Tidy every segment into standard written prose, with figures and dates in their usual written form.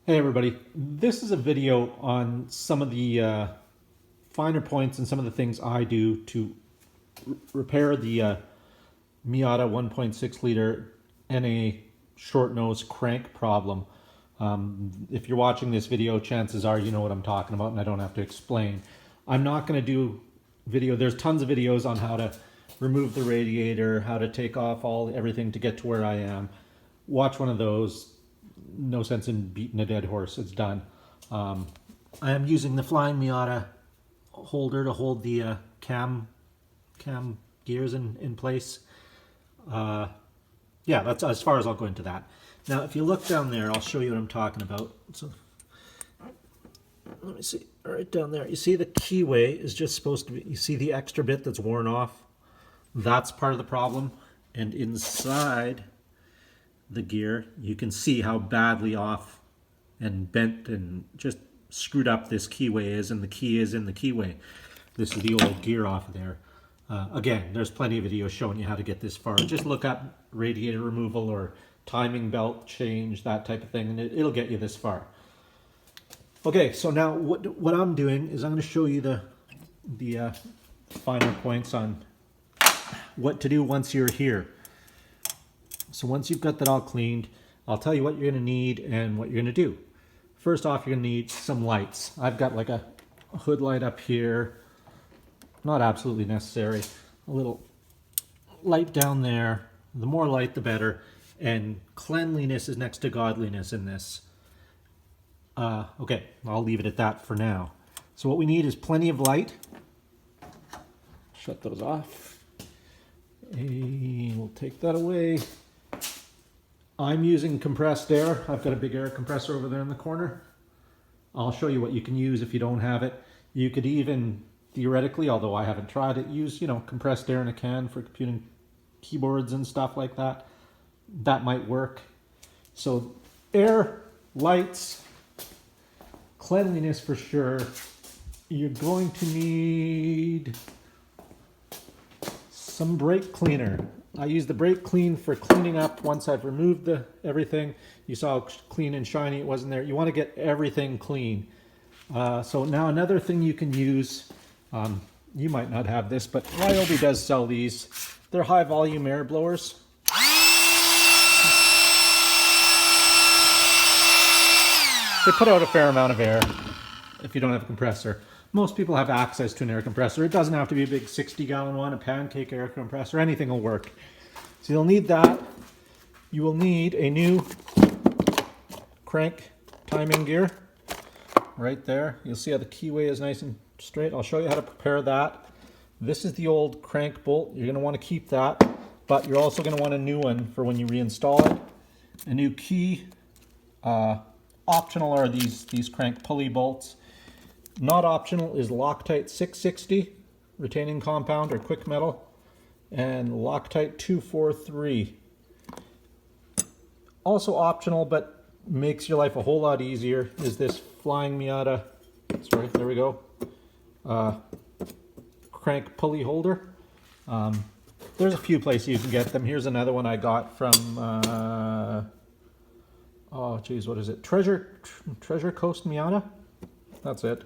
Hey everybody, this is a video on some of the finer points and some of the things I do to repair the Miata 1.6 liter NA short nose crank problem. If you're watching this video, chances are you know what I'm talking about and I don't have to explain. I'm not going to do video, there's tons of videos on how to remove the radiator, how to take off everything to get to where I am. Watch one of those. No sense in beating a dead horse. It's done. I am using the Flying Miata holder to hold the cam gears in place. Yeah, that's as far as I'll go into that. Now, if you look down there, I'll show you what I'm talking about. So, let me see. Right down there, you see the keyway is just supposed to be. You see the extra bit that's worn off. That's part of the problem. And inside the gear, you can see how badly off and bent and just screwed up this keyway is, and the key is in the keyway. This is the old gear off of there. Again, there's plenty of videos showing you how to get this far. Just look up radiator removal or timing belt change, that type of thing, and it'll get you this far. Okay, so now what I'm doing is I'm going to show you the finer points on what to do once you're here. So once you've got that all cleaned, I'll tell you what you're going to need and what you're going to do. First off, you're going to need some lights. I've got like a hood light up here. Not absolutely necessary. A little light down there. The more light, the better. And cleanliness is next to godliness in this. Okay, I'll leave it at that for now. So what we need is plenty of light. Shut those off. And we'll take that away. I'm using compressed air. I've got a big air compressor over there in the corner. I'll show you what you can use if you don't have it. You could even, theoretically, although I haven't tried it, use, compressed air in a can for computing keyboards and stuff like that. That might work. So air, lights, cleanliness for sure. You're going to need some brake cleaner. I use the brake clean for cleaning up once I've removed everything. You saw how clean and shiny it was in there. You want to get everything clean. So now another thing you can use, you might not have this, but Ryobi does sell these. They're high volume air blowers. They put out a fair amount of air if you don't have a compressor. Most people have access to an air compressor. It doesn't have to be a big 60-gallon one, a pancake air compressor, anything will work. So you'll need that. You will need a new crank timing gear right there. You'll see how the keyway is nice and straight. I'll show you how to prepare that. This is the old crank bolt. You're going to want to keep that, but you're also going to want a new one for when you reinstall it. A new key. Optional are these crank pulley bolts. Not optional is Loctite 660 retaining compound or quick metal, and Loctite 243. Also optional, but makes your life a whole lot easier, is this Flying Miata, sorry, there we go, crank pulley holder. There's a few places you can get them. Here's another one I got from, oh geez, what is it? Treasure Coast Miata? That's it.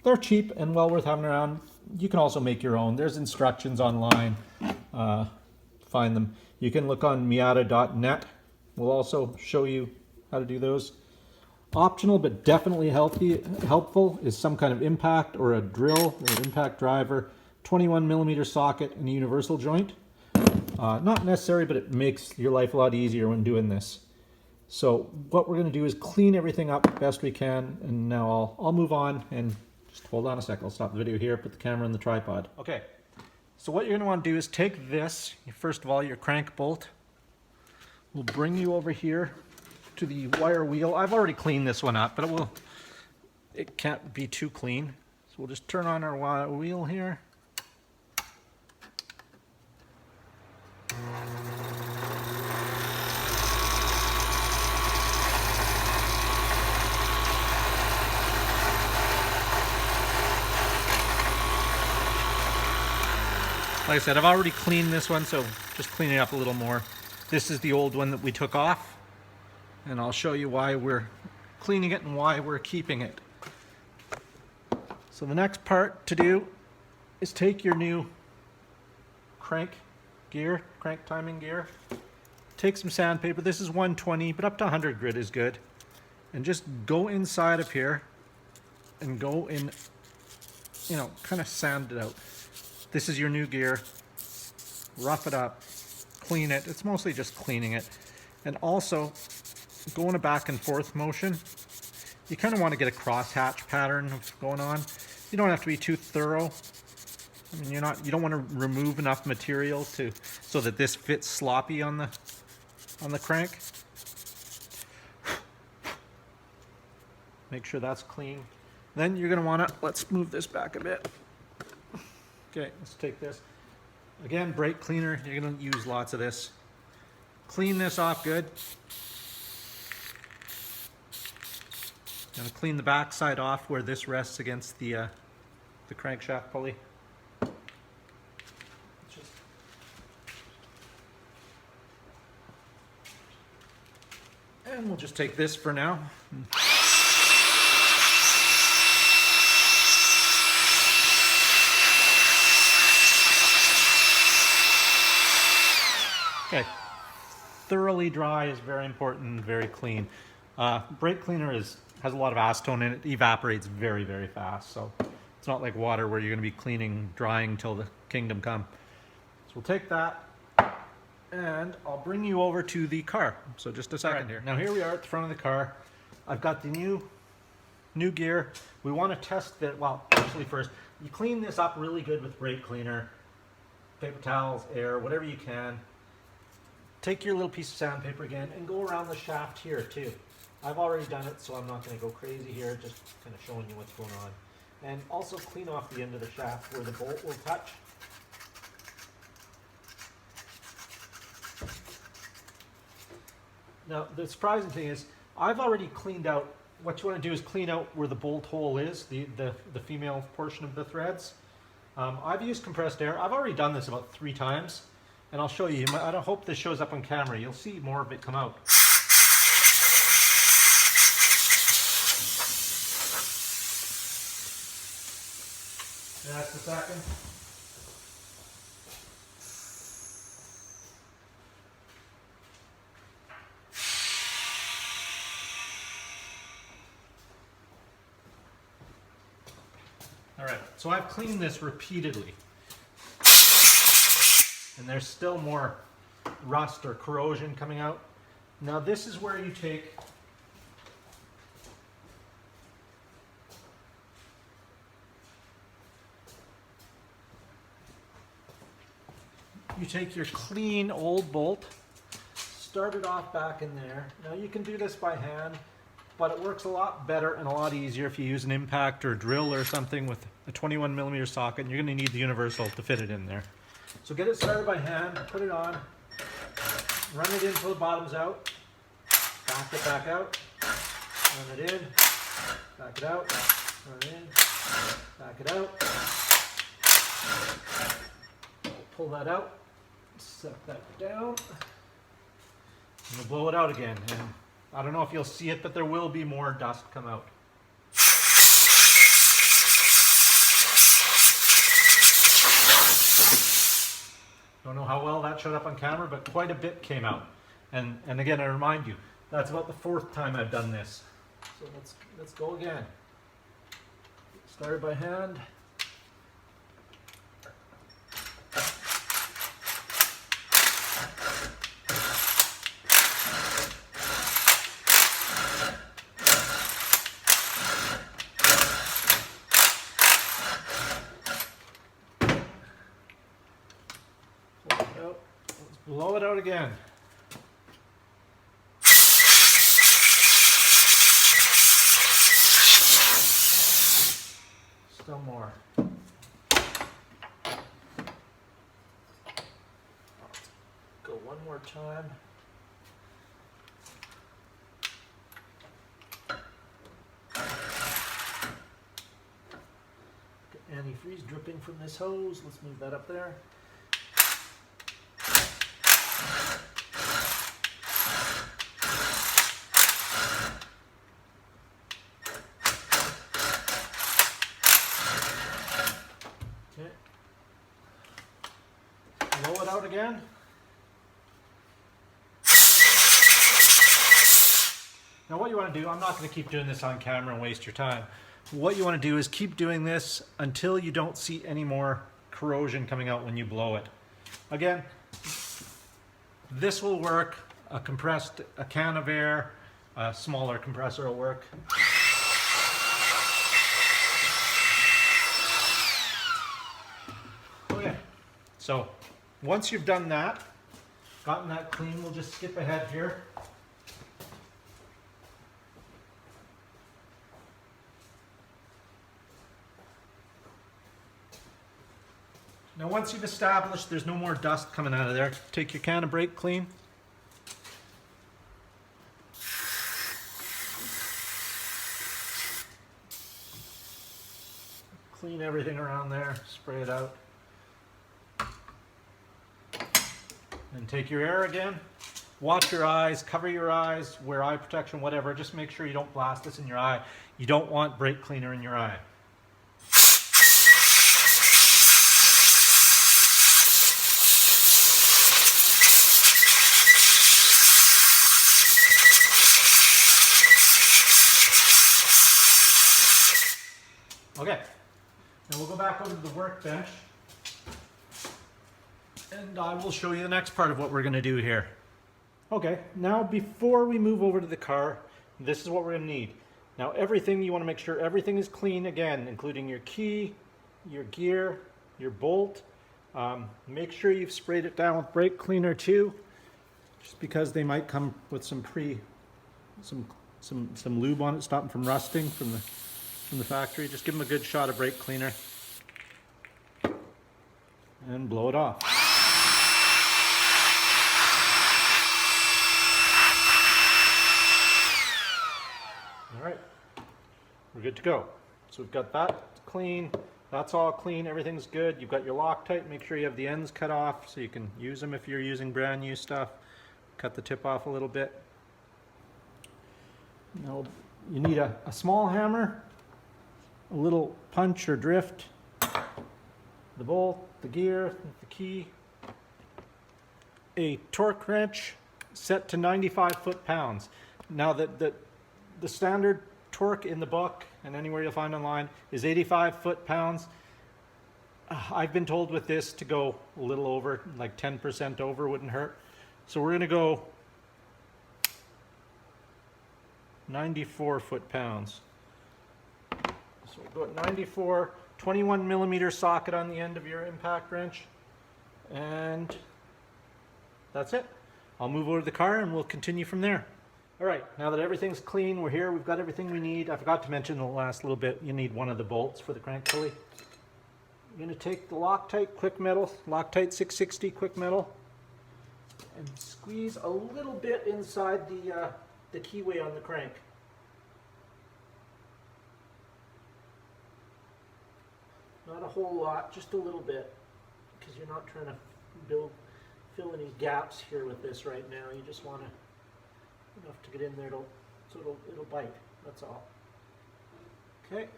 They're cheap and well worth having around. You can also make your own. There's instructions online. Find them. You can look on miata.net. We'll also show you how to do those. Optional but definitely helpful is some kind of impact or a drill or an impact driver, 21mm socket and a universal joint. Not necessary, but it makes your life a lot easier when doing this. So what we're going to do is clean everything up best we can, and now I'll move on, and just hold on a sec. I'll stop the video here, put the camera on the tripod. Okay, so what you're going to want to do is take this, first of all, your crank bolt. We'll bring you over here to the wire wheel. I've already cleaned this one up, but it can't be too clean. So we'll just turn on our wire wheel here. Like I said, I've already cleaned this one, so just clean it up a little more. This is the old one that we took off. and I'll show you why we're cleaning it and why we're keeping it. So the next part to do is take your new crank timing gear, take some sandpaper. This is 120, but up to 100 grit is good. And just go inside of here and go in, you know, kind of sand it out. This is your new gear. Rough it up, clean it. It's mostly just cleaning it. And also go in a back and forth motion. You kind of want to get a crosshatch pattern going on. You don't have to be too thorough. I mean, you don't want to remove enough material so that this fits sloppy on the crank. Make sure that's clean. Then you're going to want to, let's move this back a bit. Okay, let's take this. Again, brake cleaner, you're going to use lots of this. Clean this off good. Going to clean the back side off where this rests against the crankshaft pulley. And we'll just take this for now. Okay, thoroughly dry is very important and very clean. Brake cleaner has a lot of acetone in it. It evaporates very, very fast. So it's not like water where you're going to be cleaning, drying till the kingdom come. So we'll take that and I'll bring you over to the car. So just a second here. Now here we are at the front of the car. I've got the new gear. We want to test that. Well, actually first, you clean this up really good with brake cleaner, paper towels, air, whatever you can. Take your little piece of sandpaper again and go around the shaft here too. I've already done it, so I'm not going to go crazy here, just kind of showing you what's going on. And also clean off the end of the shaft where the bolt will touch. Now, the surprising thing is, I've already cleaned out, what you want to do is clean out where the bolt hole is, the female portion of the threads. I've used compressed air. I've already done this about 3 times. And I'll show you. I don't hope this shows up on camera. You'll see more of it come out. That's the second. All right, so I've cleaned this repeatedly. And there's still more rust or corrosion coming out. Now this is where you take your clean old bolt, start it off back in there. Now you can do this by hand, but it works a lot better and a lot easier if you use an impact or drill or something with a 21mm socket. And you're going to need the universal to fit it in there. So get it started by hand, put it on, run it in until the bottom's out, back it back out, run it in, back it out, run it in, back it out, pull that out, set that down, and we'll blow it out again. And I don't know if you'll see it, but there will be more dust come out. Don't know how well that showed up on camera, but quite a bit came out. And again, I remind you, that's about the 4th time I've done this. So let's go again. Started by hand. Blow it out again. Still more. Go one more time. Get antifreeze dripping from this hose. Let's move that up there. again. Now what you want to do, I'm not going to keep doing this on camera and waste your time. What you want to do is keep doing this until you don't see any more corrosion coming out when you blow it. Again, this will work. A can of air, a smaller compressor will work. Okay, so once you've done that, gotten that clean, we'll just skip ahead here. Now once you've established there's no more dust coming out of there, take your can of brake clean. Clean everything around there, spray it out. And take your air again. Watch your eyes, cover your eyes, wear eye protection, whatever. Just make sure you don't blast this in your eye. You don't want brake cleaner in your eye. Okay, now we'll go back over to the workbench and I will show you the next part of what we're going to do here. Okay, now before we move over to the car, this is what we're going to need. Now everything, you want to make sure everything is clean again, including your key, your gear, your bolt. Make sure you've sprayed it down with brake cleaner too, just because they might come with some lube on it, stop them from rusting from the factory. Just give them a good shot of brake cleaner and blow it off. All right, we're good to go. So we've got that clean, that's all clean, everything's good. You've got your Loctite, make sure you have the ends cut off so you can use them if you're using brand new stuff. Cut the tip off a little bit. Now you need a small hammer, a little punch or drift, the bolt, the gear, the key, a torque wrench set to 95 foot-pounds. Now the standard torque in the book and anywhere you'll find online is 85 foot-pounds. I've been told with this to go a little over, like 10% over wouldn't hurt. So we're going to go 94 foot-pounds. So we'll go at 94, 21 millimeter socket on the end of your impact wrench, and that's it. I'll move over to the car and we'll continue from there. All right, now that everything's clean, we're here, we've got everything we need. I forgot to mention in the last little bit, you need one of the bolts for the crank pulley. You're going to take the Loctite quick metal, Loctite 660 quick metal, and squeeze a little bit inside the keyway on the crank. Not a whole lot, just a little bit, because you're not trying to fill any gaps here with this right now. You just want enough to get in there so it'll bite. That's all. Okay.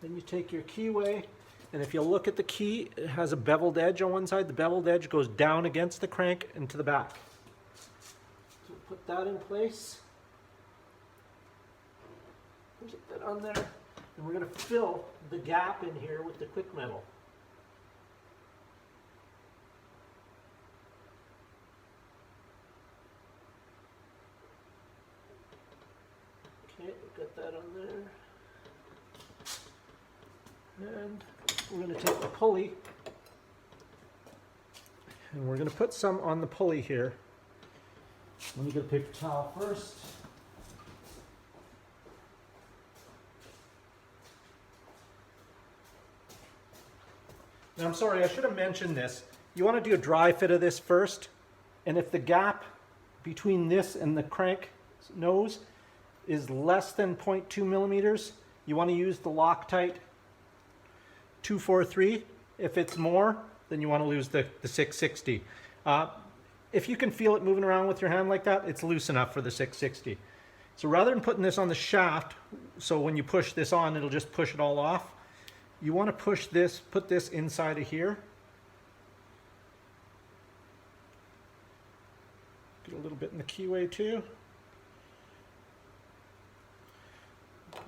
Then you take your keyway, and if you look at the key, it has a beveled edge on one side. The beveled edge goes down against the crank and to the back. So put that in place. Get that on there. And we're going to fill the gap in here with the quick metal. Okay, we've got that on there. And we're going to take the pulley and we're going to put some on the pulley here. Let me get a paper towel first. Now I'm sorry, I should have mentioned this. You want to do a dry fit of this first, and if the gap between this and the crank nose is less than 0.2 millimeters, you want to use the Loctite 243. If it's more, then you want to use the 660. If you can feel it moving around with your hand like that, it's loose enough for the 660. So rather than putting this on the shaft, so when you push this on, it'll just push it all off, you want to push this, put this inside of here, the keyway too.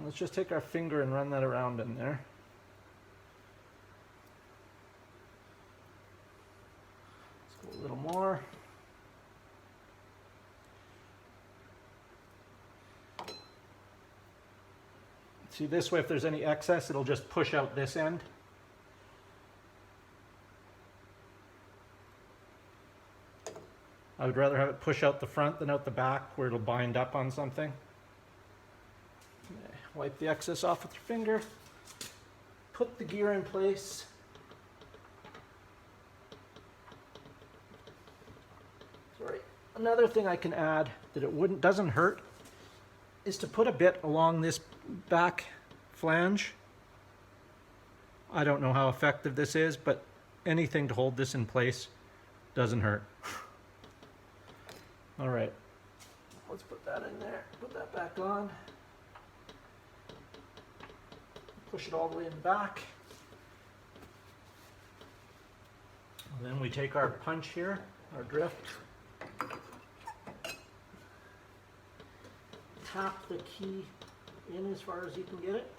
Let's just take our finger and run that around in there. Let's go a little more. See, this way, if there's any excess, it'll just push out this end. I would rather have it push out the front than out the back where it'll bind up on something. Wipe the excess off with your finger. Put the gear in place. Sorry. Another thing I can add that it doesn't hurt is to put a bit along this back flange. I don't know how effective this is, but anything to hold this in place doesn't hurt. All right, let's put that in there, put that back on. Push it all the way in the back. And then we take our punch here, our drift. Tap the key in as far as you can get it.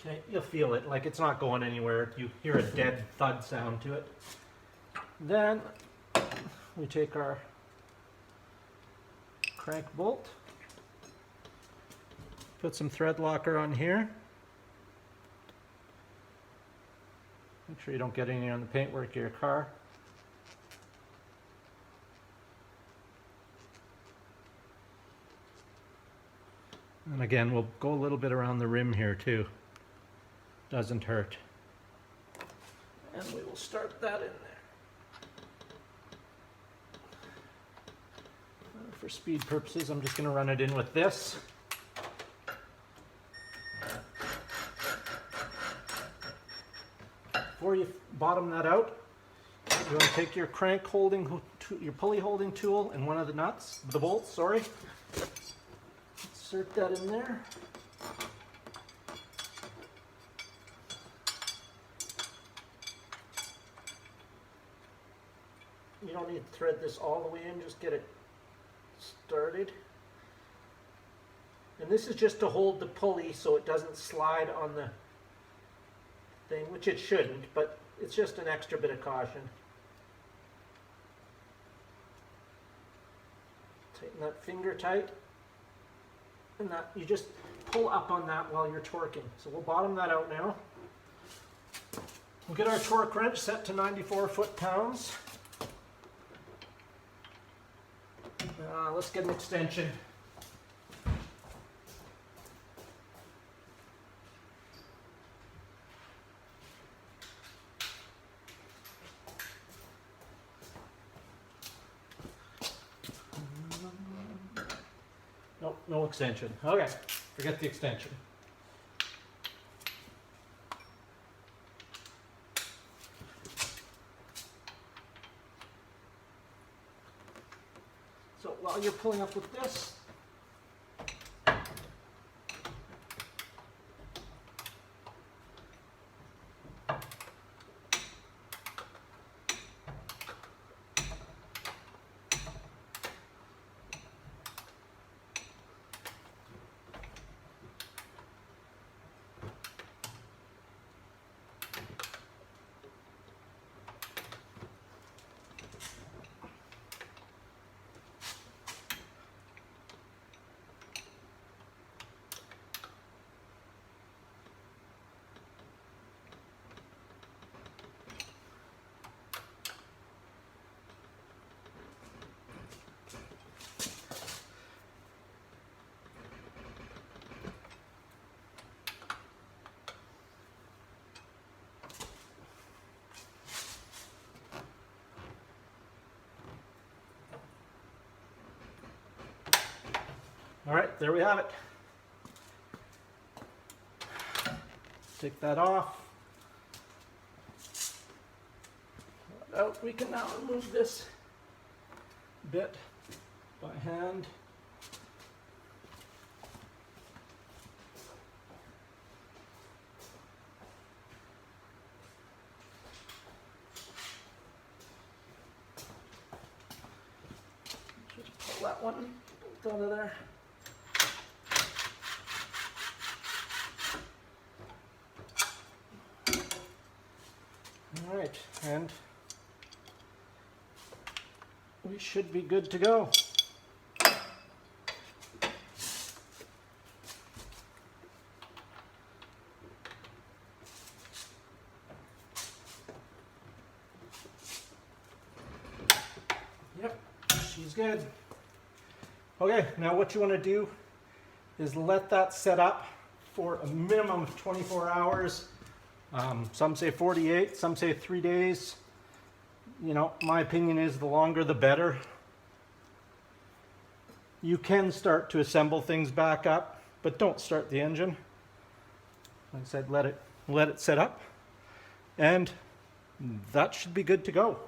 Okay, you'll feel it, like it's not going anywhere. You hear a dead thud sound to it. Then we take our crank bolt, put some thread locker on here. Make sure you don't get any on the paintwork of your car. And again, we'll go a little bit around the rim here too. Doesn't hurt. And we will start that in there. For speed purposes, I'm just going to run it in with this. Before you bottom that out, you're going to take your crank holding, your pulley holding tool and one of the nuts, the bolts, sorry. Insert that in there. You don't need to thread this all the way in, just get it started. And this is just to hold the pulley so it doesn't slide on the thing, which it shouldn't, but it's just an extra bit of caution. Tighten that finger tight, and that you just pull up on that while you're torquing. So we'll bottom that out now. We'll get our torque wrench set to 94 foot-pounds. Let's get an extension. Nope, no extension. Okay, forget the extension. So while you're pulling up with this, all right, there we have it. Take that off. Out. We can now remove this bit by hand. that one out of there. All right, and we should be good to go. Yep, she's good. Okay, now what you want to do is let that set up for a minimum of 24 hours. Some say 48, some say 3 days. You know, my opinion is the longer the better. You can start to assemble things back up, but don't start the engine. Like I said, let it set up, and that should be good to go.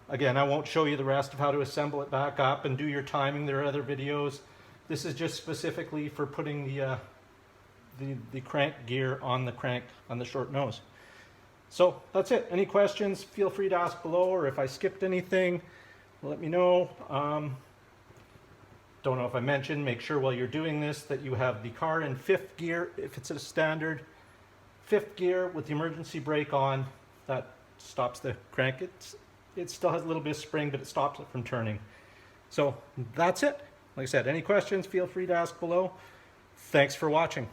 Again, I won't show you the rest of how to assemble it back up and do your timing. There are other videos. This is just specifically for putting the crank gear on the crank on the short nose. So that's it. Any questions, feel free to ask below, or if I skipped anything, let me know. Don't know if I mentioned, make sure while you're doing this that you have the car in 5th gear, if it's a standard 5th gear with the emergency brake on. That stops the crank. It still has a little bit of spring, but it stops it from turning. So that's it. Like I said, any questions, feel free to ask below. Thanks for watching.